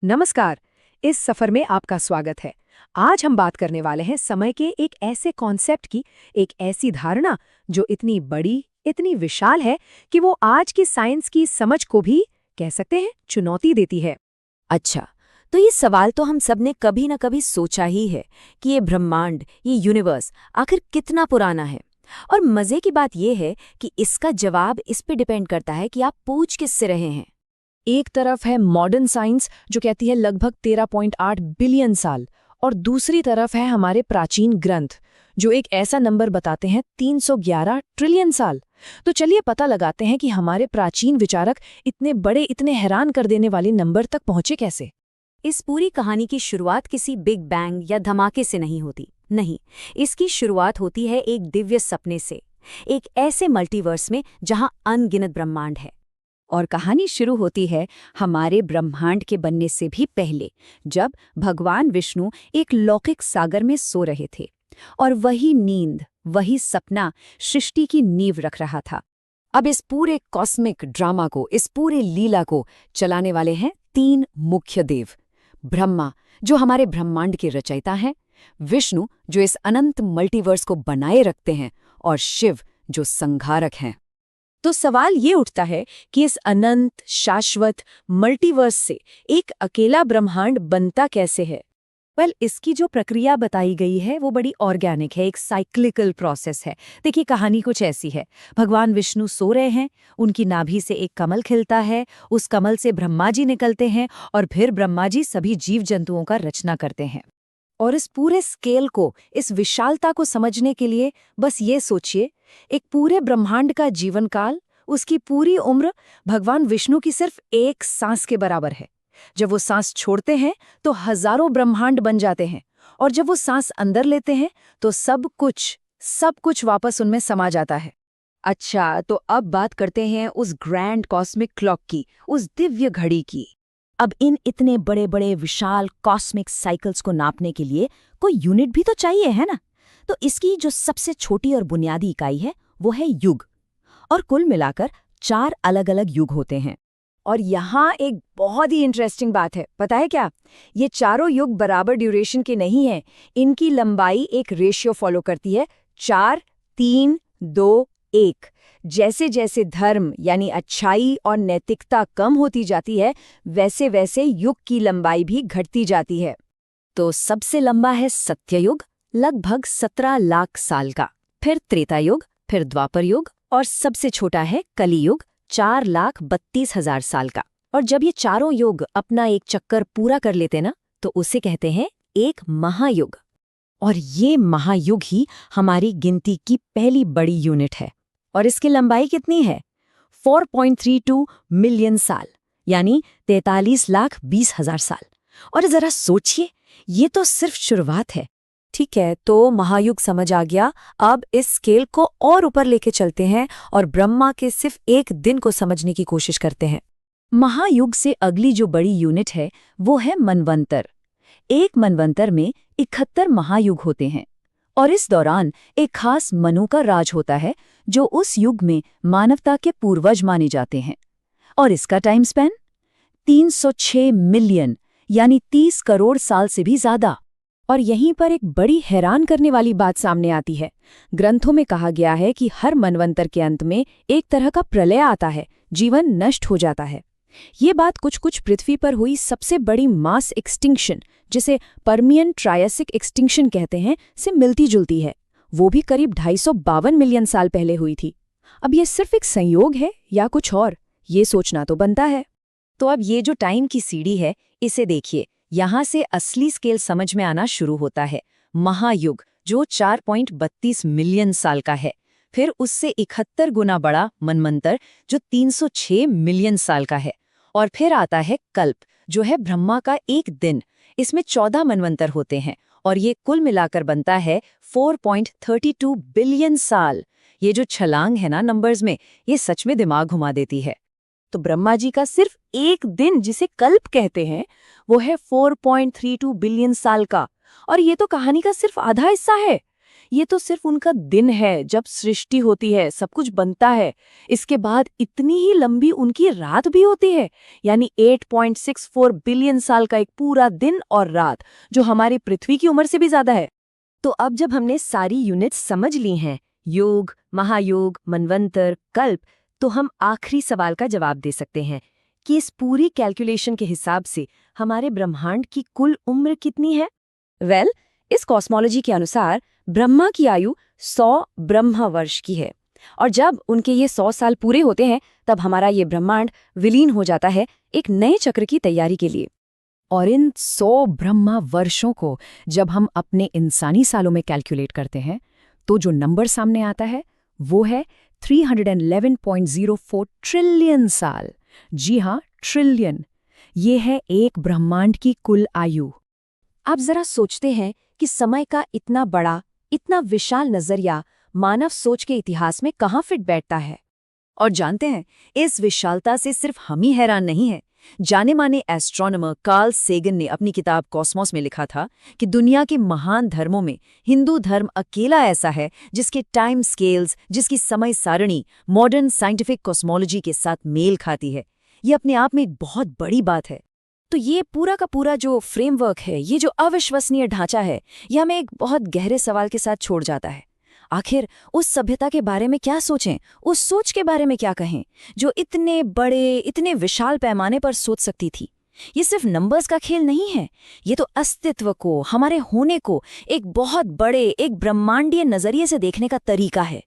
नमस्कार। इस सफर में आपका स्वागत है। आज हम बात करने वाले हैं समय के एक ऐसे कॉन्सेप्ट की, एक ऐसी धारणा जो इतनी बड़ी, इतनी विशाल है कि वो आज की साइंस की समझ को भी कह सकते हैं चुनौती देती है। अच्छा, तो ये सवाल तो हम सब ने कभी न कभी सोचा ही है कि ये ब्रह्मांड, ये यूनिवर्स आखिर कितना पुराना है। और मजे की बात ये है कि इसका जवाब इस पे डिपेंड करता है कि आप पूछ किससे रहे हैं। एक तरफ है मॉडर्न साइंस जो कहती है लगभग 13.8 बिलियन साल, और दूसरी तरफ है हमारे प्राचीन ग्रंथ जो एक ऐसा नंबर बताते हैं 311 ट्रिलियन साल। तो चलिए पता लगाते हैं कि हमारे प्राचीन विचारक इतने बड़े, इतने हैरान कर देने वाले नंबर तक पहुंचे कैसे। इस पूरी कहानी की शुरुआत किसी बिग बैंग या धमाके से नहीं होती। नहीं, इसकी शुरुआत होती है एक दिव्य सपने से, एक ऐसे मल्टीवर्स में जहां अनगिनत ब्रह्मांड है। और कहानी शुरू होती है हमारे ब्रह्मांड के बनने से भी पहले, जब भगवान विष्णु एक लौकिक सागर में सो रहे थे। और वही नींद, वही सपना सृष्टि की नींव रख रहा था। अब इस पूरे कॉस्मिक ड्रामा को, इस पूरे लीला को चलाने वाले हैं तीन मुख्य देव। ब्रह्मा, जो हमारे ब्रह्मांड के रचयिता हैं, विष्णु, जो इस अनंत मल्टीवर्स को बनाए रखते हैं, और शिव, जो संहारक हैं। तो सवाल ये उठता है कि इस अनंत, शाश्वत मल्टीवर्स से एक अकेला ब्रह्मांड बनता कैसे है। इसकी जो प्रक्रिया बताई गई है वो बड़ी ऑर्गेनिक है, एक साइक्लिकल प्रोसेस है। देखिए, कहानी कुछ ऐसी है। भगवान विष्णु सो रहे हैं, उनकी नाभि से एक कमल खिलता है, उस कमल से ब्रह्मा जी निकलते हैं, और फिर ब्रह्मा जी सभी जीव जंतुओं का रचना करते हैं। और इस पूरे स्केल को, इस विशालता को समझने के लिए बस ये सोचिए, एक पूरे ब्रह्मांड का जीवन काल, उसकी पूरी उम्र भगवान विष्णु की सिर्फ एक सांस के बराबर है। जब वो सांस छोड़ते हैं तो हजारों ब्रह्मांड बन जाते हैं, और जब वो सांस अंदर लेते हैं तो सब कुछ वापस उनमें समा जाता है। अच्छा, तो अब बात करते हैं उस ग्रैंड कॉस्मिक क्लॉक की, उस दिव्य घड़ी की। अब इन इतने बड़े बड़े विशाल कॉस्मिक साइकिल्स को नापने के लिए कोई यूनिट भी तो चाहिए, है ना? तो इसकी जो सबसे छोटी और बुनियादी इकाई है वो है युग। और कुल मिलाकर 4 अलग अलग युग होते हैं। और यहाँ एक बहुत ही इंटरेस्टिंग बात है, पता है क्या? ये चारों युग बराबर ड्यूरेशन के नहीं हैं। इनकी लंबाई एक रेशियो फॉलो करती है, 4, 3, 2, 1। जैसे जैसे धर्म यानी अच्छाई और नैतिकता कम होती जाती है, वैसे वैसे युग की लंबाई भी घटती जाती है। तो सबसे लंबा है सत्ययुग, लगभग 17 लाख साल का। फिर त्रेता युग, फिर द्वापर युग, और सबसे छोटा है कलियुग, 4,32,000 साल का। और जब ये चारों युग अपना एक चक्कर पूरा कर लेते ना, तो उसे कहते हैं एक महायुग। और ये महायुग ही हमारी गिनती की पहली बड़ी यूनिट है। और इसकी लंबाई कितनी है? 4.32 मिलियन साल, यानी 43,20,000 साल। और जरा सोचिए, ये तो सिर्फ शुरुआत है। ठीक है, तो महायुग समझ आ गया। अब इस स्केल को और ऊपर लेके चलते हैं और ब्रह्मा के सिर्फ एक दिन को समझने की कोशिश करते हैं। महायुग से अगली जो बड़ी यूनिट है वो है मनवंतर। एक मनवंतर में 71 महायुग होते हैं, और इस दौरान एक खास मनु का राज होता है जो उस युग में मानवता के पूर्वज माने जाते हैं। और इसका टाइम स्पैन 306 मिलियन, यानी 30 करोड़ साल से भी ज्यादा। और यहीं पर एक बड़ी हैरान करने वाली बात सामने आती है। ग्रंथों में कहा गया है कि हर मनवंतर के अंत में एक तरह का प्रलय आता है, जीवन नष्ट हो जाता है। ये बात कुछ पृथ्वी पर हुई सबसे बड़ी मास एक्सटिंक्शन, जिसे पर्मियन ट्रायसिक एक्सटिंक्शन कहते हैं, से मिलती जुलती है। वो भी करीब 252 मिलियन साल पहले हुई थी। अब ये सिर्फ एक संयोग है या कुछ और, ये सोचना तो बनता है। तो अब ये जो टाइम की सीढ़ी है, इसे देखिए। यहाँ से असली स्केल समझ में आना शुरू होता है। महायुग, जो 4.32 मिलियन साल का है। फिर उससे 71 गुना बड़ा मनवंतर, जो 306 मिलियन साल का है। और फिर आता है कल्प, जो है ब्रह्मा का एक दिन। इसमें 14 मनवंतर होते हैं, और ये कुल मिलाकर बनता है 4.32 बिलियन साल। ये जो छलांग है ना नंबर्स में, ये सच में दिमाग घुमा देती है। तो ब्रह्मा जी का सिर्फ एक दिन, जिसे कल्प कहते हैं, वो है 4.32 बिलियन साल का। और ये तो कहानी का सिर्फ आधा हिस्सा है। ये तो सिर्फ उनका दिन है जब सृष्टि होती है, सब कुछ बनता है। इसके बाद इतनी ही लंबी उनकी रात भी होती है, यानी 8.64 बिलियन साल का एक पूरा दिन और रात, जो हमारी पृथ्वी की उम्र से भी ज्यादा है। तो अब जब हमने सारी यूनिट्स समझ ली हैं, योग, महायोग, मनवंतर, कल्प, तो हम आखिरी सवाल का जवाब दे सकते हैं कि इस पूरी कैलकुलेशन के हिसाब से हमारे ब्रह्मांड की कुल उम्र कितनी है? वेल, इस कॉस्मोलॉजी के अनुसार ब्रह्मा की आयु 100 ब्रह्म वर्ष की है, और जब उनके ये 100 साल पूरे होते हैं तब हमारा ये ब्रह्मांड विलीन हो जाता है एक नए चक्र की तैयारी के लिए। और इन 100 ब्रह्मा वर्षों को जब हम अपने इंसानी सालों में कैलकुलेट करते हैं तो जो नंबर सामने आता है वो है 311.04 ट्रिलियन साल। जी हाँ, ट्रिलियन। ये है एक ब्रह्मांड की कुल आयु। आप जरा सोचते हैं कि समय का इतना बड़ा, इतना विशाल नजरिया मानव सोच के इतिहास में कहाँ फिट बैठता है। और जानते हैं, इस विशालता से सिर्फ हम ही हैरान नहीं हैं। जाने माने एस्ट्रोनॉमर कार्ल सेगन ने अपनी किताब कॉस्मोस में लिखा था कि दुनिया के महान धर्मों में हिंदू धर्म अकेला ऐसा है जिसके टाइम स्केल्स, जिसकी समय सारणी मॉडर्न साइंटिफिक कॉस्मोलॉजी के साथ मेल खाती है। ये अपने आप में एक बहुत बड़ी बात है। तो ये पूरा का पूरा जो फ्रेमवर्क है, ये जो अविश्वसनीय ढांचा है, ये हमें एक बहुत गहरे सवाल के साथ छोड़ जाता है। आखिर उस सभ्यता के बारे में क्या सोचें, उस सोच के बारे में क्या कहें जो इतने बड़े, इतने विशाल पैमाने पर सोच सकती थी। ये सिर्फ नंबर्स का खेल नहीं है, ये तो अस्तित्व को, हमारे होने को एक बहुत बड़े, एक ब्रह्मांडीय नजरिए से देखने का तरीका है।